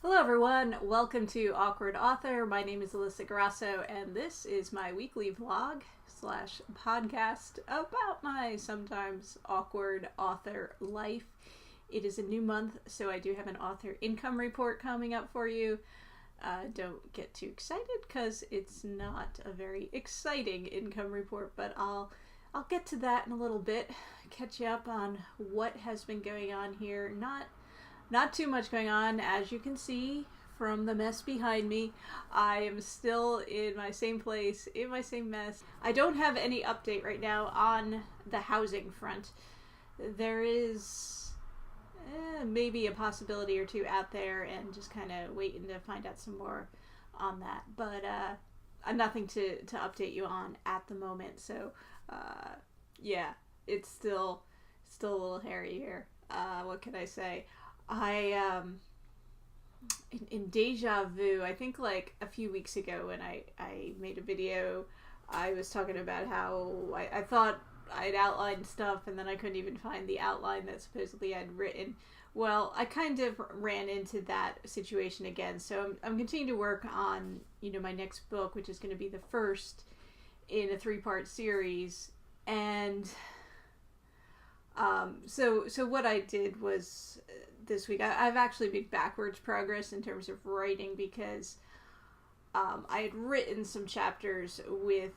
Hello everyone, welcome to Awkward Author. My name is Alyssa Grasso and this is my weekly vlog slash podcast about my sometimes awkward author life. It is a new month, so I do have an author income report coming up for you. Don't get too excited because it's not a very exciting income report, but I'll get to that in a little bit, catch you up on what has been going on here. Not too much going on, as you can see from the mess behind me. I am still in my same place, in my same mess. I don't have any update right now on the housing front. There is maybe a possibility or two out there, and just kind of waiting to find out some more on that. But nothing to update you on at the moment. So yeah, it's still a little hairy here. What can I say? In Deja Vu, I think like a few weeks ago when I made a video, I was talking about how I thought I'd outlined stuff and then I couldn't even find the outline that supposedly I'd written. Well, I kind of ran into that situation again, so I'm continuing to work on, my next book, which is going to be the first in a 3-part series, and so what I did was this week, I've actually made backwards progress in terms of writing because I had written some chapters with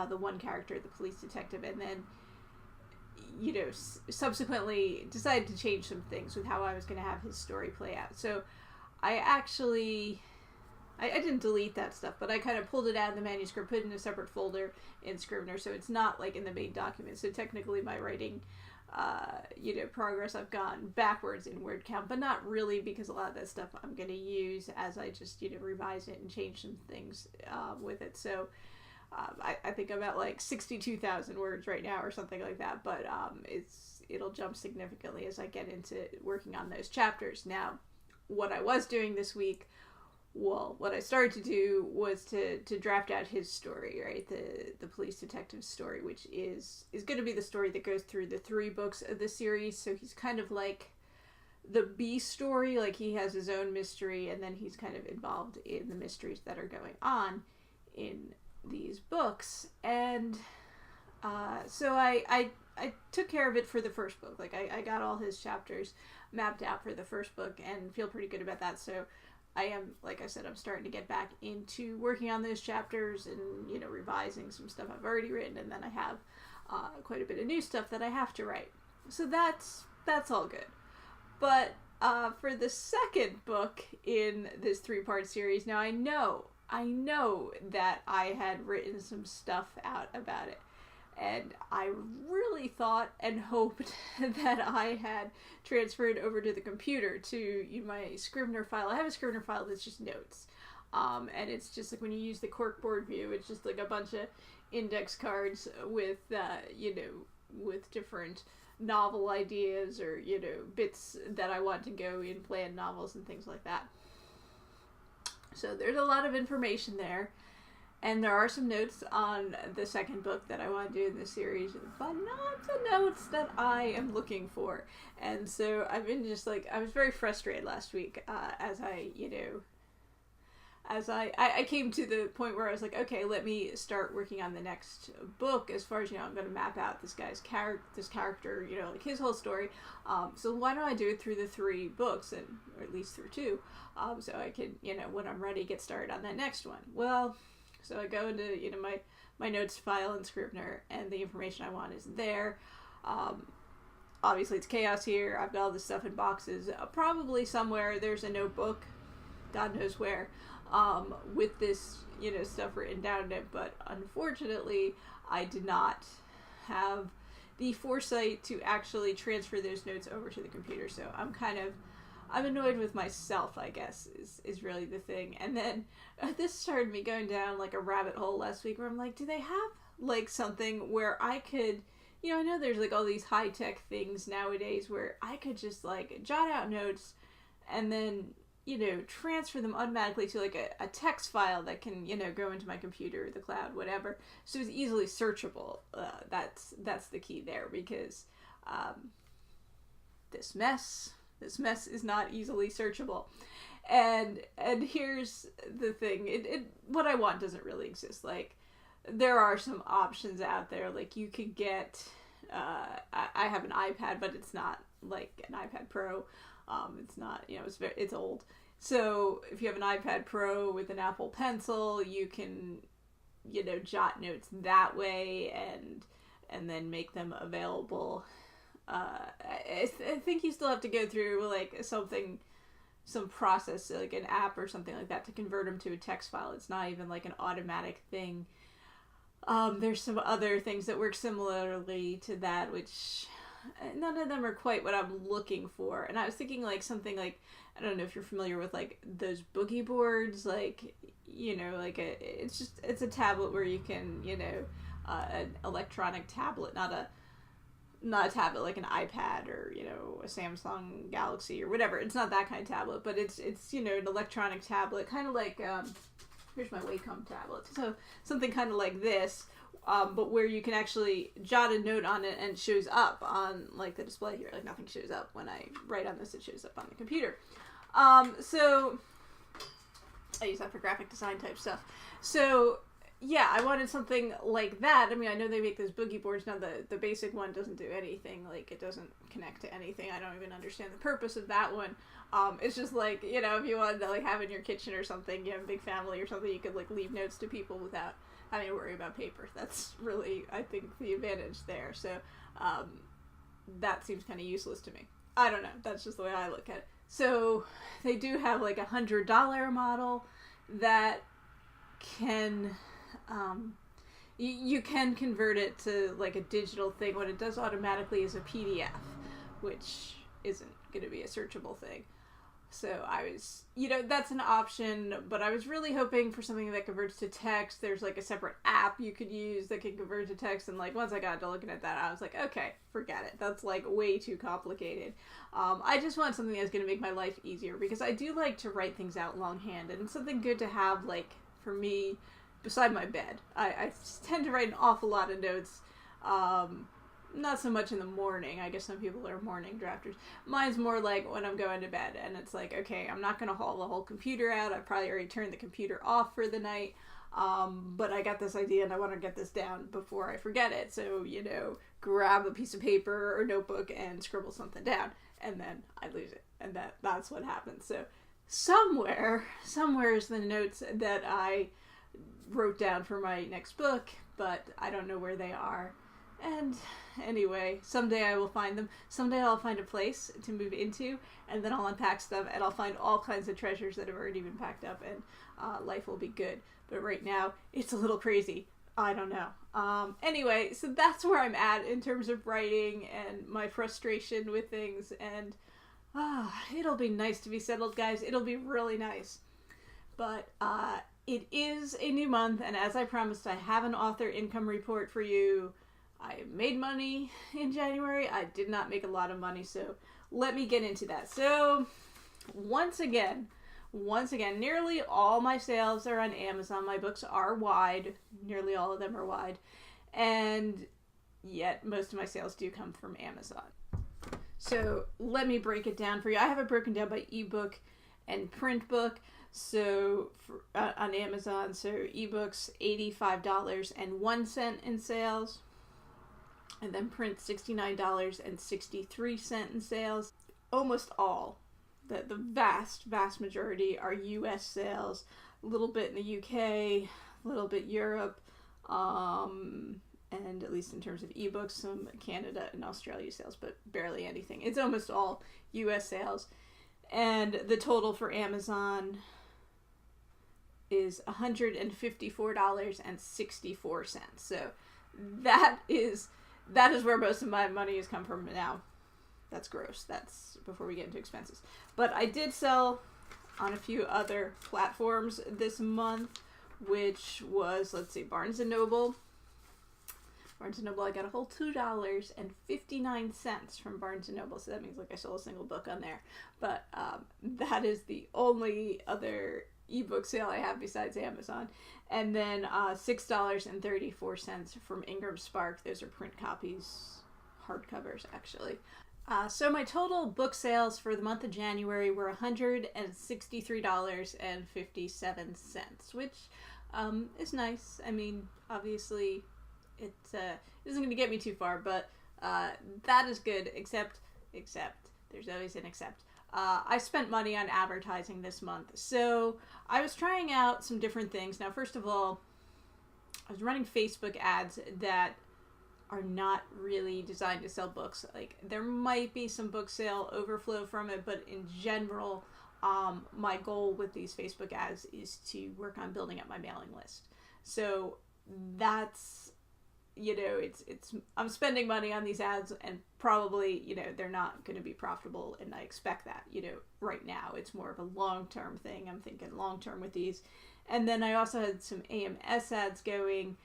the one character, the police detective, and then subsequently decided to change some things with how I was going to have his story play out. So I didn't delete that stuff, but I kind of pulled it out of the manuscript, put it in a separate folder in Scrivener, so it's not like in the main document. So technically my writing progress, I've gone backwards in word count, but not really, because a lot of that stuff I'm going to use as I just, revise it and change some things with it. So I think I'm at like 62,000 words right now or something like that, but it'll jump significantly as I get into working on those chapters. Now, what I was doing this week, what I started to do was to draft out his story, right? The police detective story, which is going to be the story that goes through the 3 books of the series. So he's kind of like the B story, like he has his own mystery, and then he's kind of involved in the mysteries that are going on in these books. And so I took care of it for the first book. Like I got all his chapters mapped out for the first book and feel pretty good about that. So I am, like I said, I'm starting to get back into working on those chapters and, revising some stuff I've already written, and then I have quite a bit of new stuff that I have to write. So that's all good. But for the second book in this 3-part series, now I know that I had written some stuff out about it. And I really thought and hoped that I had transferred over to the computer to my Scrivener file. I have a Scrivener file that's just notes. And it's just like when you use the corkboard view, it's just like a bunch of index cards with, with different novel ideas or, bits that I want to go in planned novels and things like that. So there's a lot of information there. And there are some notes on the second book that I want to do in this series, but not the notes that I am looking for. And so I've been just like, I was very frustrated last week as I came to the point where I was like, okay, let me start working on the next book. As far as, I'm going to map out this guy's character, like his whole story. So why don't I do it through the 3 books, or at least through 2, so I can, when I'm ready, get started on that next one. Well, so I go into, my notes file in Scrivener, and the information I want is there. Obviously it's chaos here. I've got all this stuff in boxes. Probably somewhere there's a notebook, God knows where, with this, stuff written down in it. But unfortunately, I did not have the foresight to actually transfer those notes over to the computer. So I'm annoyed with myself, I guess, is really the thing. And then this started me going down like a rabbit hole last week where I'm like, do they have like something where I could, I know there's like all these high-tech things nowadays where I could just like jot out notes and then, transfer them automatically to like a text file that can, go into my computer, the cloud, whatever. So it's easily searchable. That's the key there, because this mess is not easily searchable. And here's the thing, what I want doesn't really exist. Like, there are some options out there. Like, you could get, I have an iPad, but it's not like an iPad Pro. It's not, it's old. So if you have an iPad Pro with an Apple Pencil, you can, jot notes that way and then make them available. I think you still have to go through like some process, like an app or something like that, to convert them to a text file. It's not even like an automatic thing. There's some other things that work similarly to that, which none of them are quite what I'm looking for. And I was thinking like something like, I don't know if you're familiar with like those boogie boards, like, like it's a tablet where you can, an electronic tablet, not a tablet like an iPad or, a Samsung Galaxy or whatever. It's not that kind of tablet, but it's an electronic tablet, kind of like, here's my Wacom tablet. So something kind of like this, but where you can actually jot a note on it and it shows up on like the display here. Like nothing shows up when I write on this, it shows up on the computer. So I use that for graphic design type stuff. So yeah, I wanted something like that. I mean, I know they make those boogie boards now. The basic one doesn't do anything. Like, it doesn't connect to anything. I don't even understand the purpose of that one. It's just like, if you wanted to like have in your kitchen or something, you have a big family or something, you could like leave notes to people without having to worry about paper. That's really, I think, the advantage there. So that seems kind of useless to me. I don't know. That's just the way I look at it. So they do have like $100 model that can... you can convert it to like a digital thing. What it does automatically is a PDF, which isn't going to be a searchable thing. So I was, that's an option, but I was really hoping for something that converts to text. There's like a separate app you could use that can convert to text. And like, once I got to looking at that, I was like, okay, forget it. That's like way too complicated. I just want something that's going to make my life easier, because I do like to write things out longhand, and it's something good to have, like, for me, beside my bed. I tend to write an awful lot of notes. Not so much in the morning. I guess some people are morning drafters. Mine's more like when I'm going to bed, and it's like, okay, I'm not going to haul the whole computer out. I've probably already turned the computer off for the night. But I got this idea and I want to get this down before I forget it. So, grab a piece of paper or notebook and scribble something down, and then I lose it. And that's what happens. So somewhere is the notes that I wrote down for my next book, but I don't know where they are. And anyway, someday I will find them. Someday I'll find a place to move into, and then I'll unpack stuff, and I'll find all kinds of treasures that have already been packed up, and life will be good. But right now, it's a little crazy. I don't know. Anyway, so that's where I'm at in terms of writing and my frustration with things, and it'll be nice to be settled, guys. It'll be really nice. But it is a new month, and as I promised, I have an author income report for you. I made money in January. I did not make a lot of money, so let me get into that. So, once again, nearly all my sales are on Amazon. My books are wide. Nearly all of them are wide. And yet, most of my sales do come from Amazon. So, let me break it down for you. I have it broken down by ebook and print book. So, on Amazon, so ebooks, $85.01 in sales. And then print, $69.63 in sales. Almost all, the vast majority are U.S. sales. A little bit in the UK, a little bit Europe, and at least in terms of ebooks, some Canada and Australia sales, but barely anything. It's almost all U.S. sales. And the total for Amazon is $154.64. So that is where most of my money has come from now. That's gross. That's before we get into expenses. But I did sell on a few other platforms this month, which was, Barnes & Noble. Barnes & Noble, I got a whole $2.59 from Barnes & Noble, so that means I sold a single book on there. But that is the only other ebook sale I have besides Amazon. And then $6.34 from Ingram Spark. Those are print copies, hardcovers actually. So my total book sales for the month of January were $163.57, which is nice. I mean, obviously, it isn't going to get me too far, but that is good, except, there's always an except. I spent money on advertising this month. So I was trying out some different things. Now, first of all, I was running Facebook ads that are not really designed to sell books. Like, there might be some book sale overflow from it, but in general, my goal with these Facebook ads is to work on building up my mailing list. So that's, I'm spending money on these ads, and probably, they're not going to be profitable, and I expect that, right now. It's more of a long-term thing. I'm thinking long-term with these. And then I also had some AMS ads going.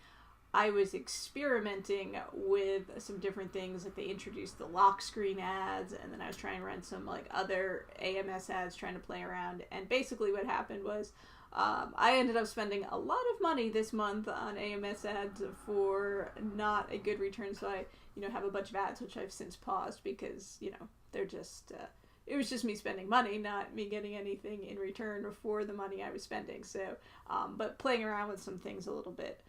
I was experimenting with some different things, like they introduced the lock screen ads, and then I was trying to run some other AMS ads, trying to play around. And basically what happened was I ended up spending a lot of money this month on AMS ads for not a good return. So I, have a bunch of ads which I've since paused because, they're just, it was just me spending money, not me getting anything in return for the money I was spending. So, but playing around with some things a little bit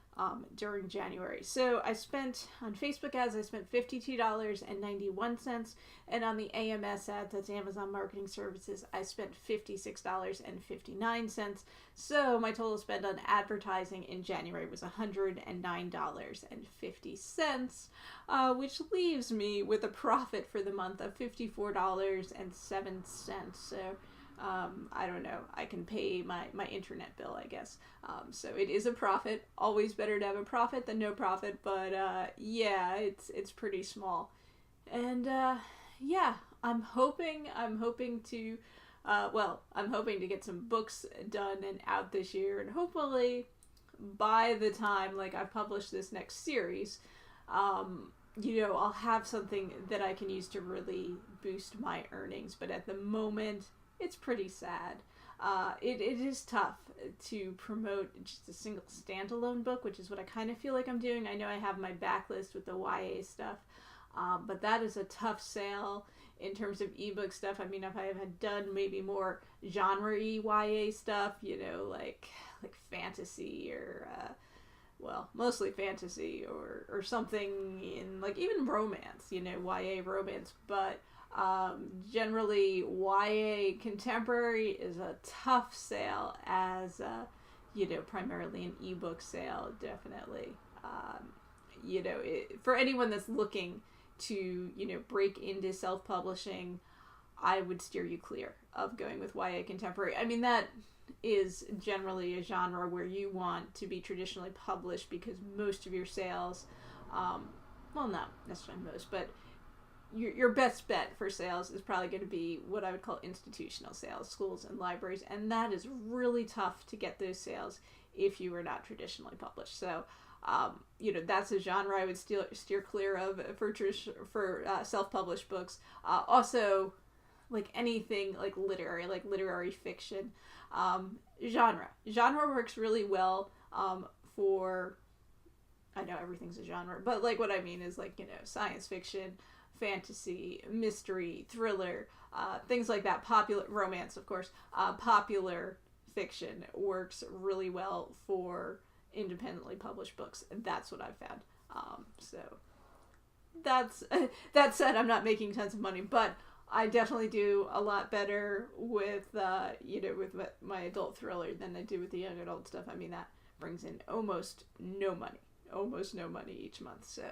during January. So I spent on Facebook ads, I spent $52.91, and on the AMS ads, that's Amazon Marketing Services, I spent $56.59. So my total spend on advertising in January was $109.50, which leaves me with a profit for the month of $54.07. So I don't know, I can pay my internet bill, I guess. So it is a profit. Always better to have a profit than no profit, but yeah, it's pretty small. And yeah, I'm hoping to get some books done and out this year, and hopefully by the time I've published this next series, I'll have something that I can use to really boost my earnings. But at the moment, it's pretty sad. It is tough to promote just a single standalone book, which is what I kind of feel like I'm doing. I know I have my backlist with the YA stuff, but that is a tough sale in terms of ebook stuff. I mean, if I had done maybe more genre-y YA stuff, like fantasy or, mostly fantasy or something in even romance, YA romance, but generally YA contemporary is a tough sale as primarily an ebook sale, definitely. For anyone that's looking to break into self-publishing, I would steer you clear of going with YA contemporary. I mean, that is generally a genre where you want to be traditionally published, because most of your sales, not necessarily most, but your best bet for sales is probably going to be what I would call institutional sales, schools and libraries, and that is really tough to get those sales if you are not traditionally published. So, that's a genre I would steer clear of for self-published books. Also, anything literary fiction, genre works really well for. I know everything's a genre, but what I mean is science fiction, fantasy, mystery, thriller, things like that. Popular romance, of course. Popular fiction works really well for independently published books. That's what I've found. So that said, I'm not making tons of money, but I definitely do a lot better with with my adult thriller than I do with the young adult stuff. I mean, that brings in almost no money each month. So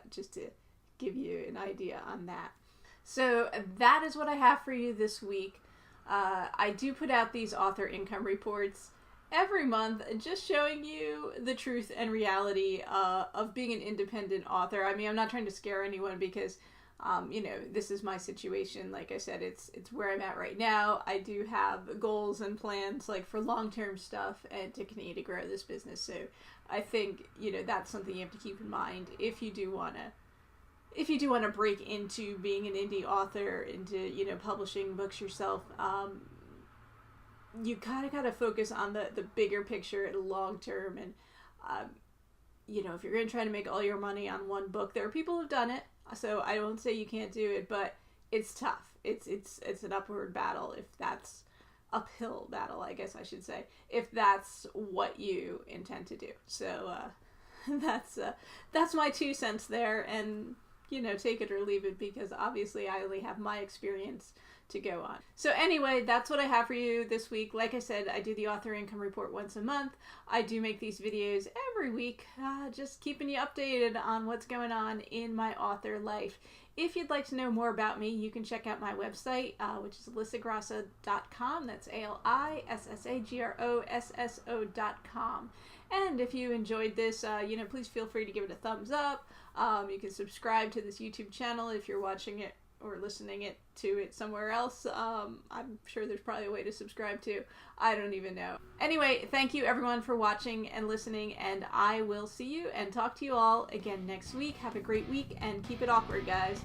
just to give you an idea on that. So that is what I have for you this week. I do put out these author income reports every month, just showing you the truth and reality of being an independent author. I mean, I'm not trying to scare anyone, because this is my situation. Like I said, it's where I'm at right now. I do have goals and plans for long-term stuff and to continue to grow this business. So I think, that's something you have to keep in mind if you do want to break into being an indie author, into, publishing books yourself. You kind of got to focus on the bigger picture and long term. And, if you're going to try to make all your money on one book, there are people who've done it. So I won't say you can't do it, but it's tough. It's an upward battle, if that's uphill battle, I guess I should say, if that's what you intend to do. So that's my 2 cents there, and take it or leave it, because obviously I only have my experience to go on. So anyway, that's what I have for you this week. Like I said, I do the author income report once a month. I do make these videos every week, just keeping you updated on what's going on in my author life. If you'd like to know more about me, you can check out my website, which is alyssagrosso.com. That's ALISSAGROSSO.com. And if you enjoyed this, please feel free to give it a thumbs up. You can subscribe to this YouTube channel if you're watching it or listening to it somewhere else. I'm sure there's probably a way to subscribe to. I don't even know. Anyway, thank you everyone for watching and listening, and I will see you and talk to you all again next week. Have a great week and keep it awkward, guys.